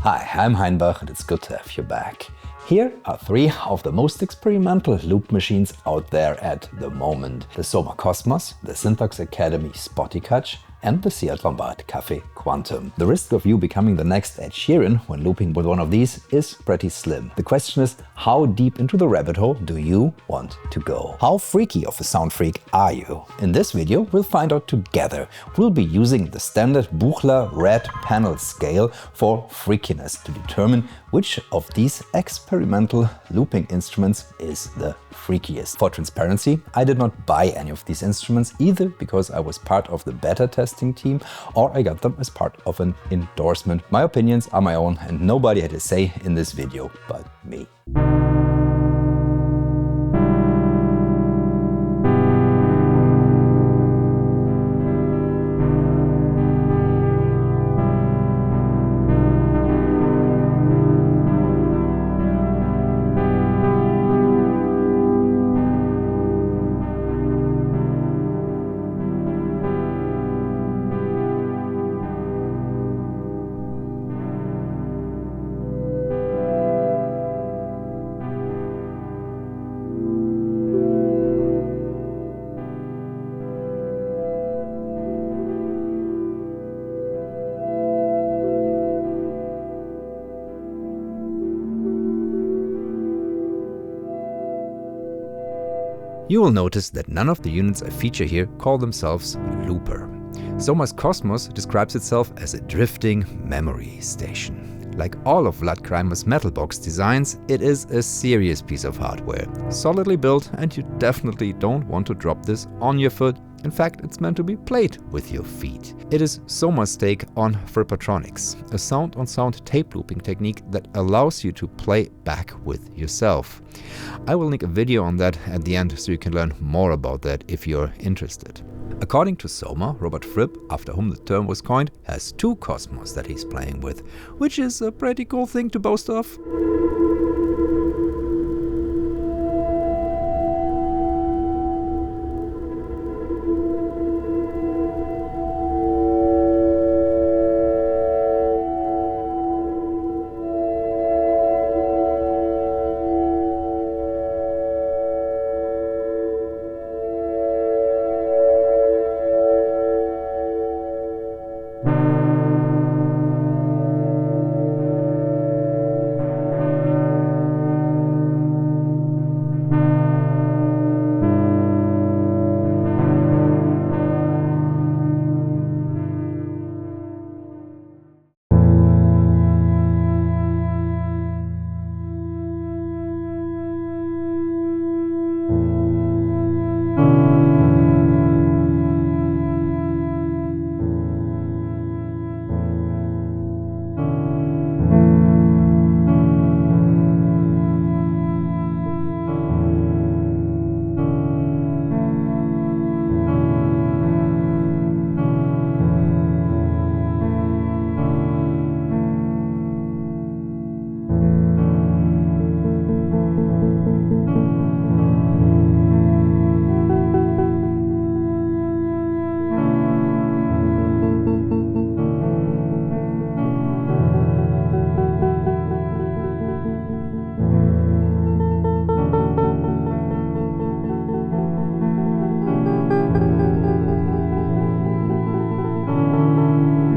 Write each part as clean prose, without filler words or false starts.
Hi, I'm Heinbach and it's good to have you back. Here are 3 of the most experimental loop machines out there at the moment. The Soma Cosmos, the Synthux Academy Spotykach and the Ciat-Lonbarde Cafe Quantum. The risk of you becoming the next Ed Sheeran when looping with one of these is pretty slim. The question is, how deep into the rabbit hole do you want to go? How freaky of a sound freak are you? In this video we'll find out together. We'll be using the standard Buchla red panel scale for freakiness to determine which of these experimental looping instruments is the freakiest. For transparency, I did not buy any of these instruments either because I was part of the beta testing team or I got them as part of an endorsement. My opinions are my own and nobody had a say in this video but me. You will notice that none of the units I feature here call themselves Looper. Soma's Cosmos describes itself as a drifting memory station. Like all of Vlad Kreimer's metal box designs, it is a serious piece of hardware. Solidly built, and you definitely don't want to drop this on your foot. In fact, it's meant to be played with your feet. It is Soma's take on Verpatronics, a sound-on-sound tape looping technique that allows you to play back with yourself. I will link a video on that at the end so you can learn more about that if you're interested. According to Soma, Robert Fripp, after whom the term was coined, has 2 Cosmos that he's playing with, which is a pretty cool thing to boast of.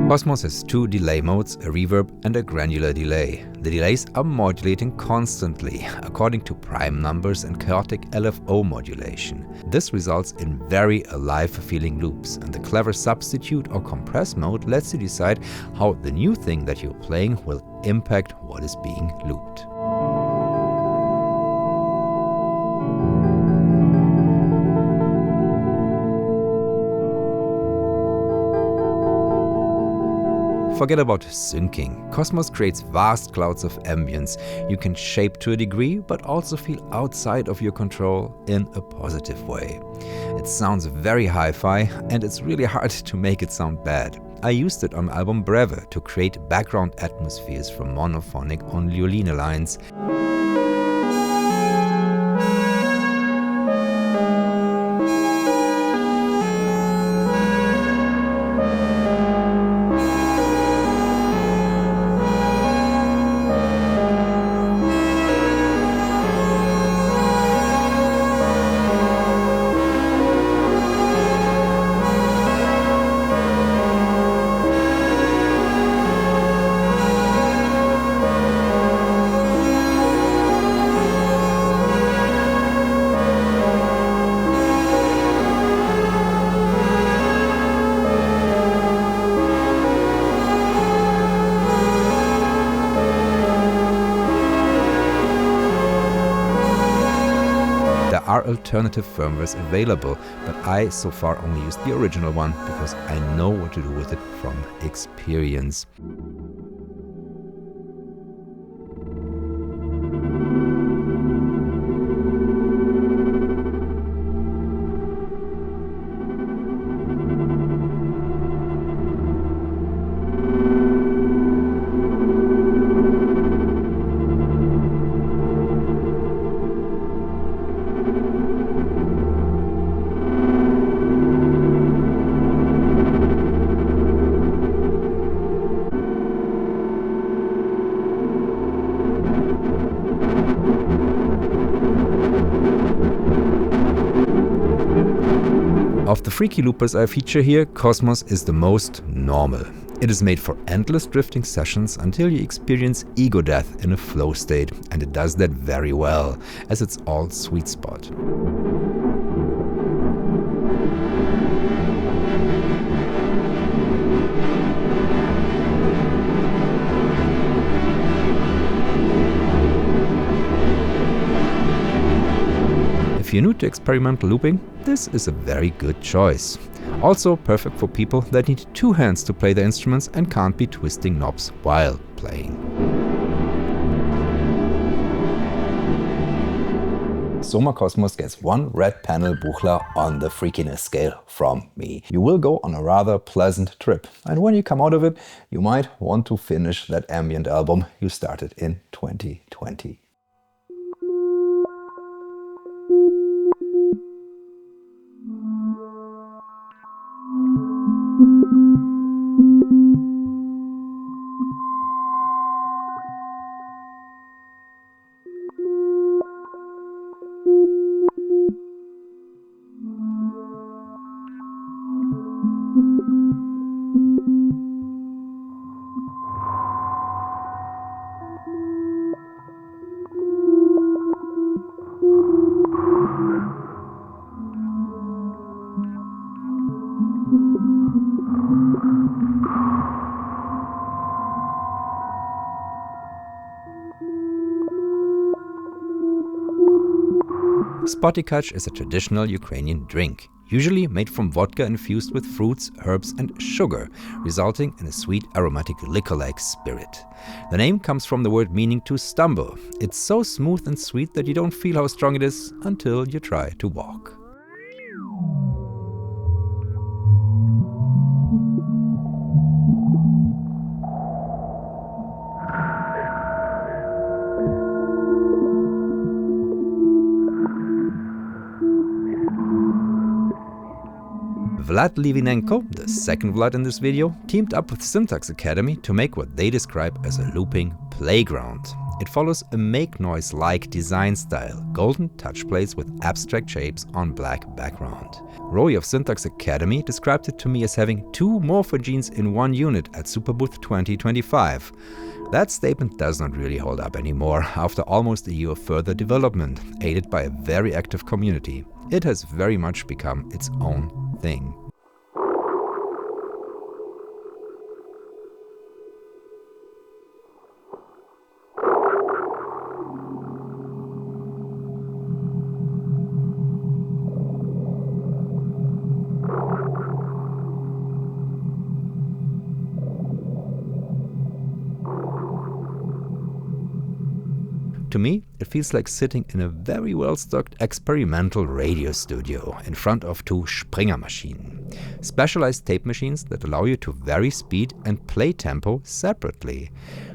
Cosmos has 2 delay modes, a reverb and a granular delay. The delays are modulating constantly, according to prime numbers and chaotic LFO modulation. This results in very alive-feeling loops, and the clever substitute or compress mode lets you decide how the new thing that you're playing will impact what is being looped. Forget about syncing. Cosmos creates vast clouds of ambience you can shape to a degree, but also feel outside of your control in a positive way. It sounds very hi-fi, and it's really hard to make it sound bad. I used it on my album Breve to create background atmospheres from monophonic on Lioline lines. alternative firmwares available, but I so far only used the original one because I know what to do with it from experience. Of the freaky loopers I feature here, Cosmos is the most normal. It is made for endless drifting sessions until you experience ego death in a flow state, and it does that very well, as it's all sweet spot. If you're new to experimental looping, this is a very good choice. Also perfect for people that need two hands to play their instruments and can't be twisting knobs while playing. Soma Cosmos gets one red panel Buchla on the freakiness scale from me. You will go on a rather pleasant trip, and when you come out of it, you might want to finish that ambient album you started in 2020. Spotykach is a traditional Ukrainian drink, usually made from vodka infused with fruits, herbs and sugar, resulting in a sweet aromatic liquor-like spirit. The name comes from the word meaning to stumble. It's so smooth and sweet that you don't feel how strong it is until you try to walk. Vlad Livinenko, the second Vlad in this video, teamed up with Synthux Academy to make what they describe as a looping playground. It follows a make noise-like design style, golden touch plates with abstract shapes on black background. Roy of Synthux Academy described it to me as having two morphogenes in one unit at Superbooth 2025. That statement does not really hold up anymore after almost a year of further development, aided by a very active community. It has very much become its own thing. To me, it feels like sitting in a very well-stocked experimental radio studio in front of two Springer machines, specialized tape machines that allow you to vary speed and play tempo separately.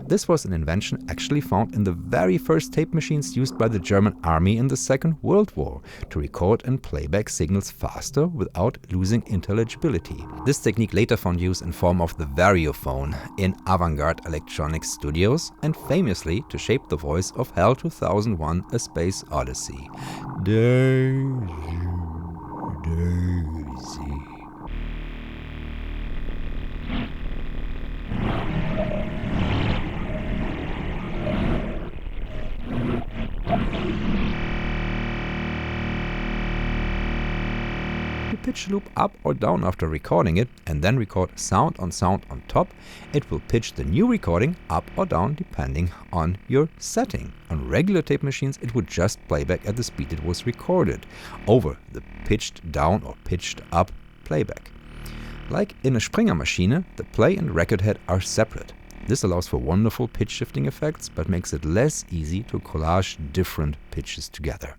This was an invention actually found in the very first tape machines used by the German army in the Second World War to record and play back signals faster without losing intelligibility. This technique later found use in form of the variophone in avant-garde electronic studios and famously to shape the voice of HAL 2001: A Space Odyssey. Daisy, Daisy. pitch the loop up or down after recording it and then record sound on top, it will pitch the new recording up or down depending on your setting. On regular tape machines, it would just play back at the speed it was recorded, over the pitched down or pitched up playback. Like in a Springer machine, the play and record head are separate. This allows for wonderful pitch shifting effects, but makes it less easy to collage different pitches together.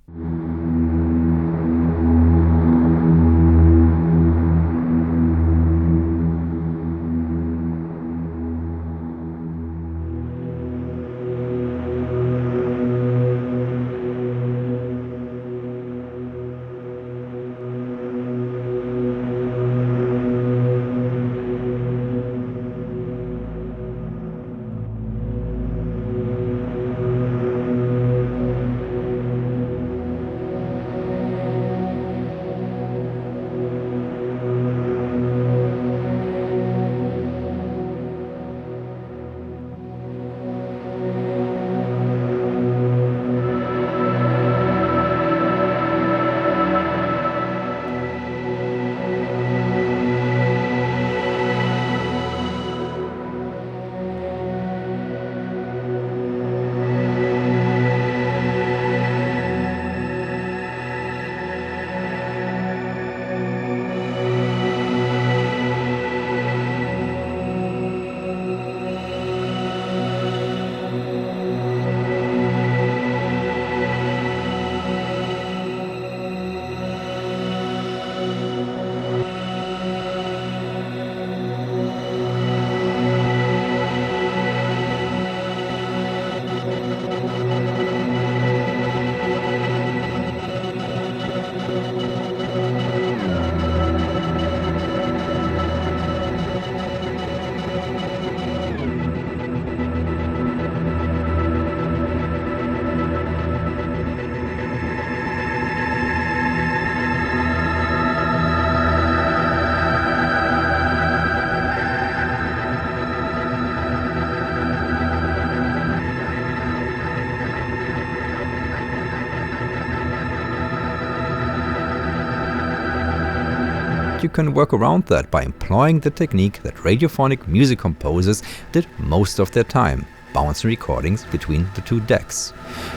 You can work around that by employing the technique that radiophonic music composers did most of their time, bouncing recordings between the two decks.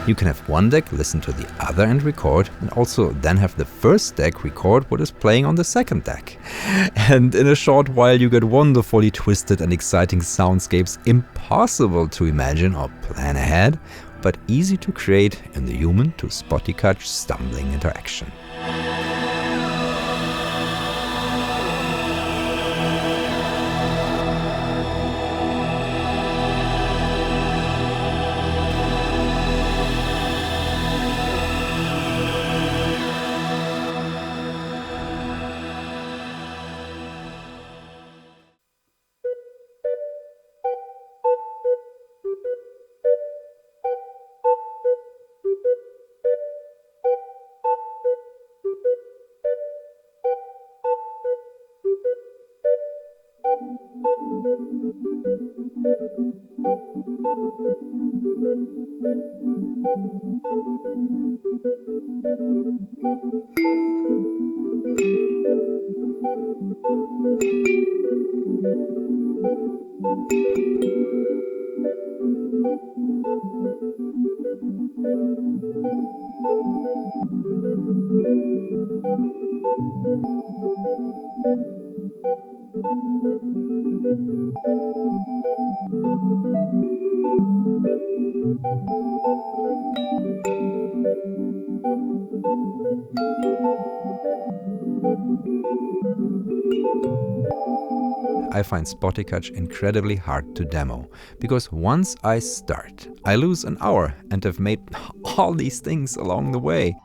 You can have one deck listen to the other and record, and also then have the first deck record what is playing on the second deck. And in a short while you get wonderfully twisted and exciting soundscapes impossible to imagine or plan ahead, but easy to create in the human to Spotykach stumbling interaction. I find Spotykach incredibly hard to demo, because once I start, I lose an hour and have made all these things along the way.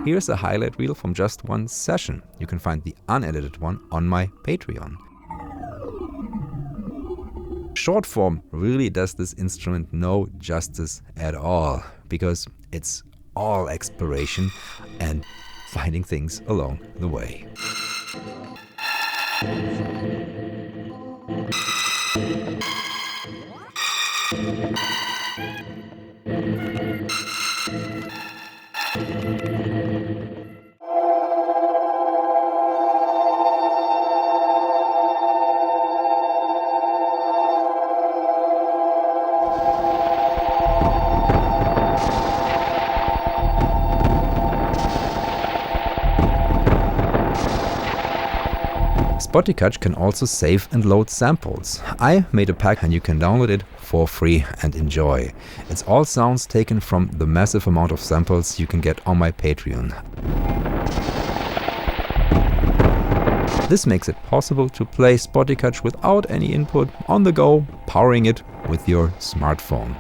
Here's a highlight reel from just one session. You can find the unedited one on my Patreon. Short form really does this instrument no justice at all, because it's all exploration and finding things along the way. Spotykach can also save and load samples. I made a pack and you can download it for free and enjoy. It's all sounds taken from the massive amount of samples you can get on my Patreon. This makes it possible to play Spotykach without any input, on the go, powering it with your smartphone.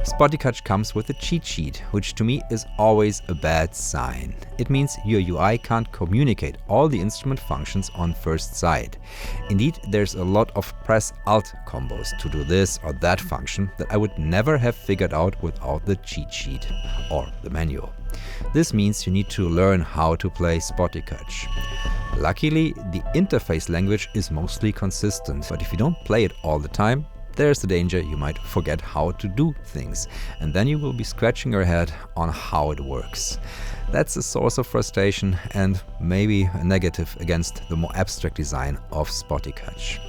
Spotykach comes with a cheat sheet, which to me is always a bad sign. It means your UI can't communicate all the instrument functions on first sight. Indeed, there's a lot of press-alt combos to do this or that function that I would never have figured out without the cheat sheet or the manual. This means you need to learn how to play Spotykach. Luckily, the interface language is mostly consistent, but if you don't play it all the time, there's the danger you might forget how to do things, and then you will be scratching your head on how it works. That's a source of frustration and maybe a negative against the more abstract design of Spotykach.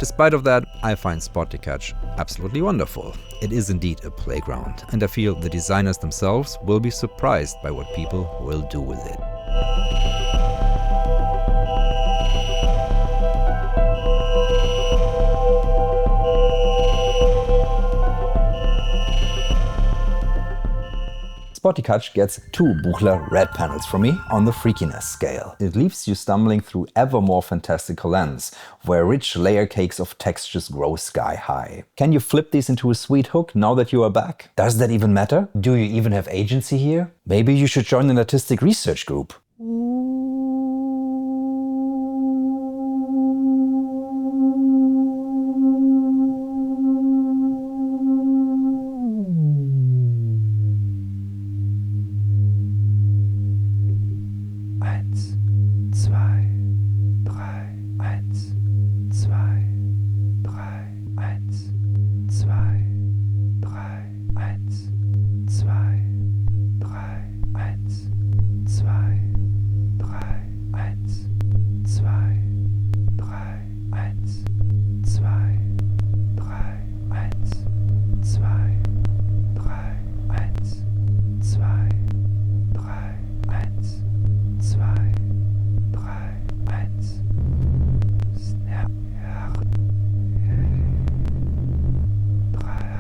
Despite of that, I find Spotykach absolutely wonderful. It is indeed a playground, and I feel the designers themselves will be surprised by what people will do with it. Spotykach gets 2 Buchler red panels from me on the freakiness scale. It leaves you stumbling through ever more fantastical lands, where rich layer cakes of textures grow sky high. Can you flip these into a sweet hook now that you are back? Does that even matter? Do you even have agency here? Maybe you should join an artistic research group.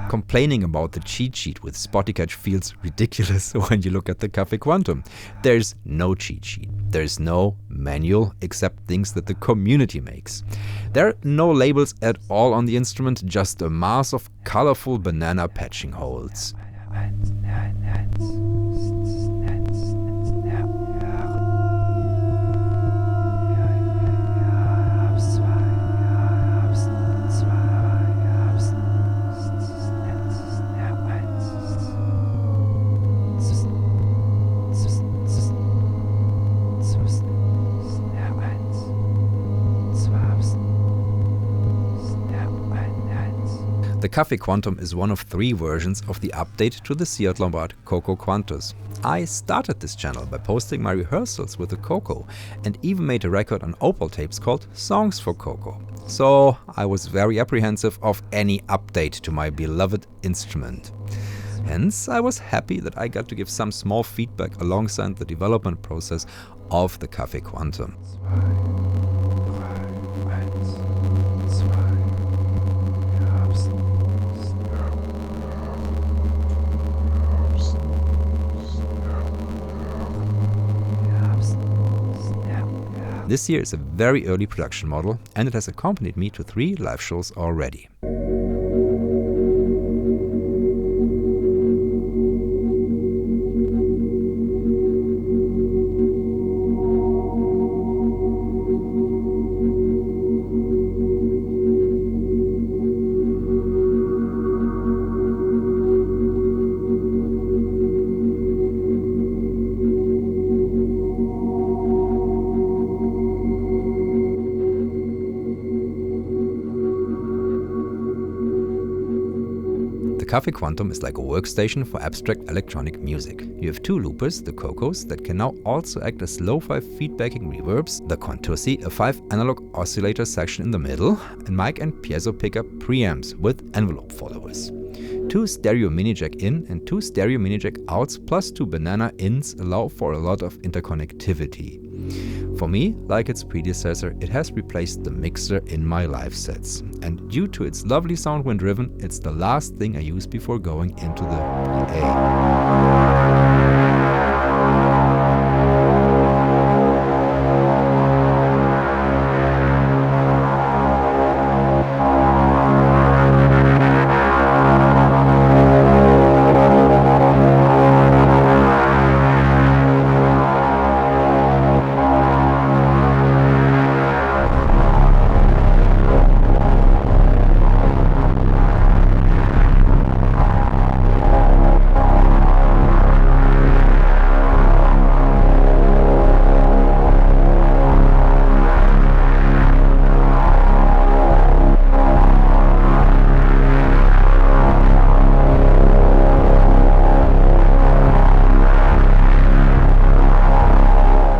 Complaining about the cheat sheet with Spotykach feels ridiculous when you look at the Cafe Quantum. There's no cheat sheet. There's no manual except things that the community makes. There are no labels at all on the instrument, just a mass of colorful banana patching holes. The Cafe Quantum is one of 3 versions of the update to the Ciat-Lonbarde Cafe Quantum. I started this channel by posting my rehearsals with the Coco and even made a record on opal tapes called Songs for Coco. So I was very apprehensive of any update to my beloved instrument. Hence, I was happy that I got to give some small feedback alongside the development process of the Cafe Quantum. This here is a very early production model, and it has accompanied me to 3 live shows already. The Cafe Quantum is like a workstation for abstract electronic music. You have 2 loopers, the Cocos, that can now also act as lo-fi feedbacking reverbs, the Contussi, a 5 analog oscillator section in the middle, and mic and piezo pickup preamps with envelope followers. 2 stereo mini jack in and 2 stereo mini jack outs plus 2 banana ins allow for a lot of interconnectivity. For me, like its predecessor, it has replaced the mixer in my live sets. And due to its lovely sound when driven, it's the last thing I use before going into the PA.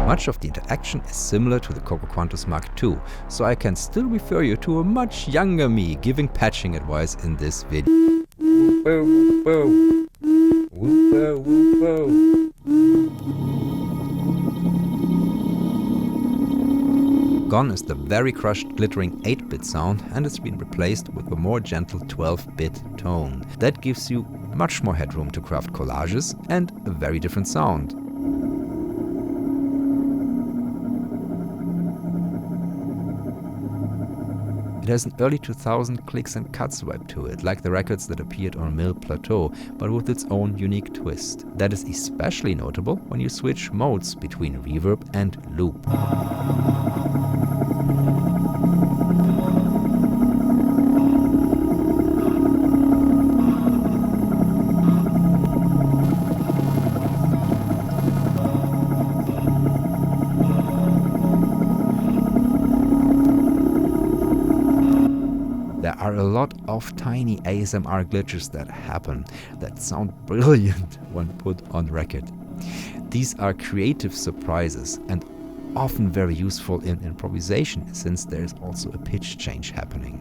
Much of the interaction is similar to the Coco Quantus Mark II, so I can still refer you to a much younger me giving patching advice in this video. Gone is the very crushed, glittering 8-bit sound, and it's been replaced with a more gentle 12-bit tone. That gives you much more headroom to craft collages and a very different sound. It has an early 2000 clicks and cuts vibe to it, like the records that appeared on Mill Plateau, but with its own unique twist. That is especially notable when you switch modes between reverb and loop. There are a lot of tiny ASMR glitches that happen that sound brilliant when put on record. These are creative surprises and often very useful in improvisation, since there is also a pitch change happening.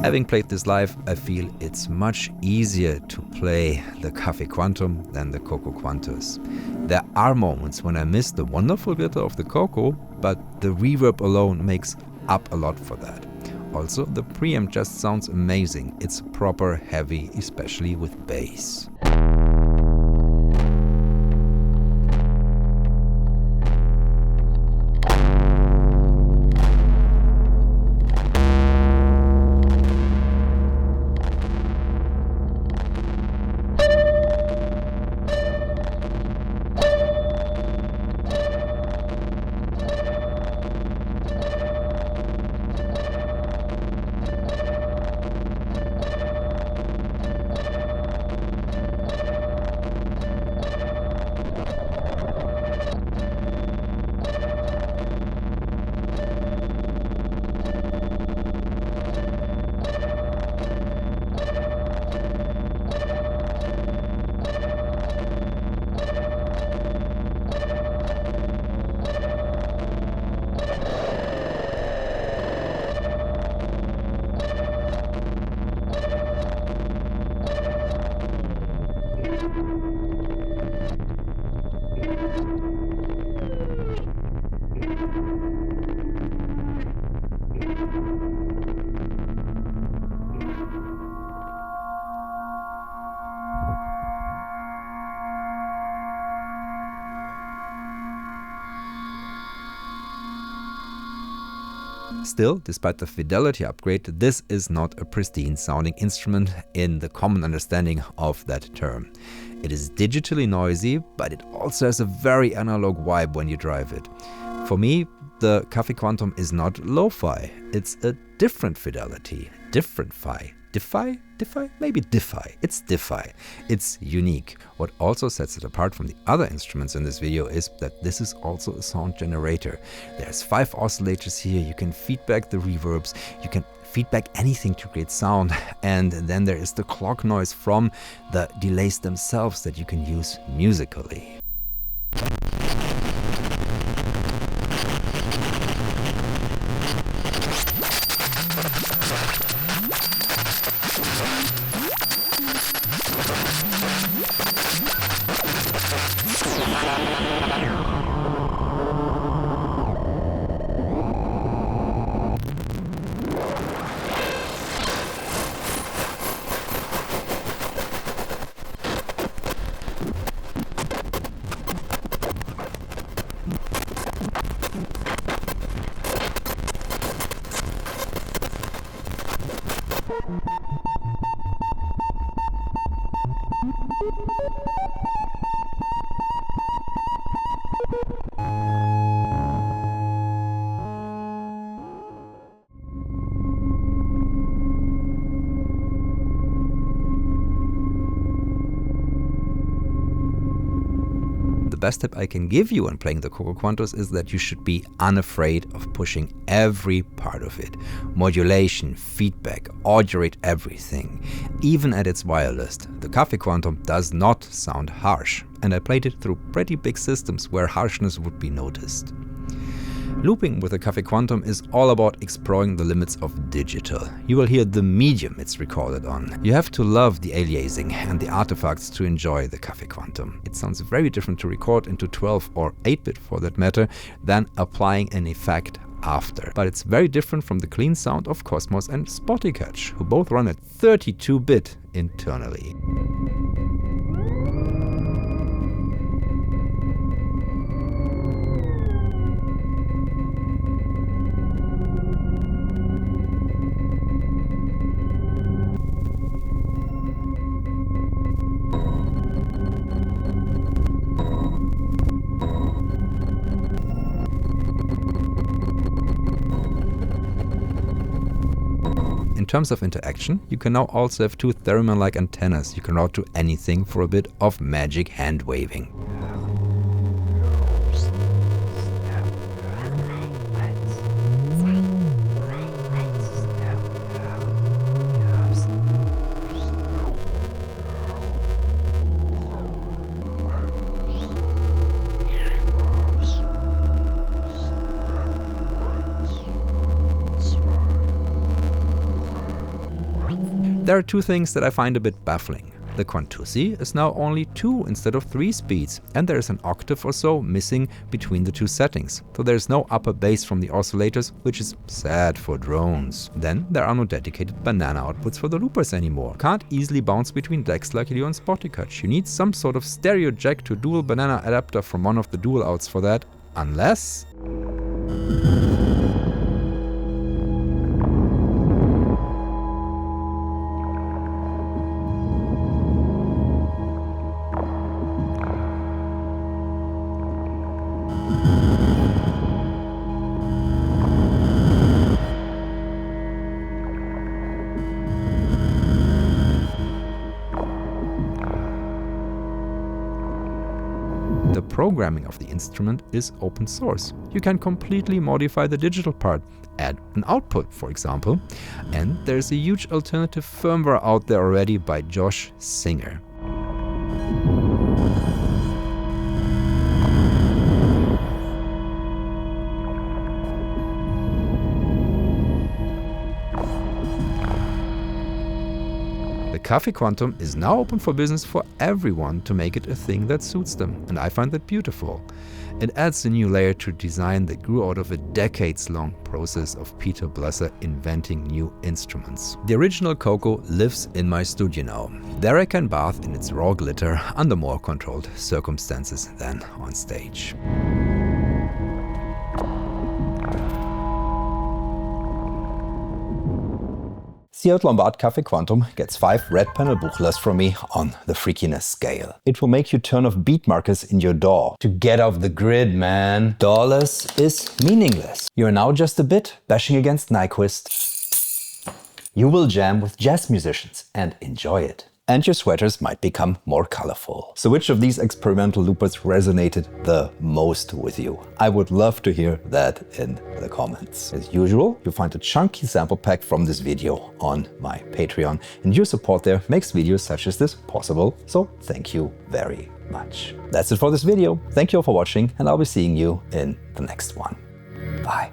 Having played this live, I feel it's much easier to play the Cafe Quantum than the Coco Quantus. There are moments when I miss the wonderful glitter of the Coco, but the reverb alone makes up a lot for that. Also, the preamp just sounds amazing. It's proper heavy, especially with bass. Still, despite the fidelity upgrade, this is not a pristine sounding instrument in the common understanding of that term. It is digitally noisy, but it also has a very analog vibe when you drive it. For me, the Cafe Quantum is not lo-fi, it's a different fidelity, different fi. Diffi? Maybe diffi. It's diffi. It's unique. What also sets it apart from the other instruments in this video is that this is also a sound generator. There's 5 oscillators here, you can feedback the reverbs, you can feedback anything to create sound, and then there is the clock noise from the delays themselves that you can use musically. The best tip I can give you when playing the Coco Quantus is that you should be unafraid of pushing every part of it. Modulation, feedback, audio rate, everything. Even at its vilest, the Cafe Quantum does not sound harsh, and I played it through pretty big systems where harshness would be noticed. Looping with the Cafe Quantum is all about exploring the limits of digital. You will hear the medium it's recorded on. You have to love the aliasing and the artifacts to enjoy the Cafe Quantum. It sounds very different to record into 12 or 8-bit for that matter than applying an effect after. But it's very different from the clean sound of Cosmos and Spotykach, who both run at 32-bit internally. In terms of interaction, you can now also have 2 theremin-like antennas you can route to anything for a bit of magic hand waving. There are 2 things that I find a bit baffling. The Quantusi is now only 2 instead of 3 speeds, and there is an octave or so missing between the 2 settings, so there is no upper bass from the oscillators, which is sad for drones. Then there are no dedicated banana outputs for the loopers anymore. Can't easily bounce between decks like you do on Spotykach. You need some sort of stereo jack to dual banana adapter from one of the dual outs for that, unless... The programming of the instrument is open source. You can completely modify the digital part, add an output, for example, and there's a huge alternative firmware out there already by Josh Singer. The Cafe Quantum is now open for business for everyone to make it a thing that suits them, and I find that beautiful. It adds a new layer to design that grew out of a decades-long process of Peter Blesser inventing new instruments. The original Coco lives in my studio now. There I can bath in its raw glitter under more controlled circumstances than on stage. Ciat-Lonbarde Cafe Quantum gets 5 red panel buchlas from me on the freakiness scale. It will make you turn off beat markers in your DAW. To get off the grid, man. DAW-less is meaningless. You are now just a bit bashing against Nyquist. You will jam with jazz musicians and enjoy it. And your sweaters might become more colorful. So which of these experimental loopers resonated the most with you? I would love to hear that in the comments. As usual, you'll find a chunky sample pack from this video on my Patreon, and your support there makes videos such as this possible, so thank you very much. That's it for this video. Thank you all for watching, and I'll be seeing you in the next one. Bye.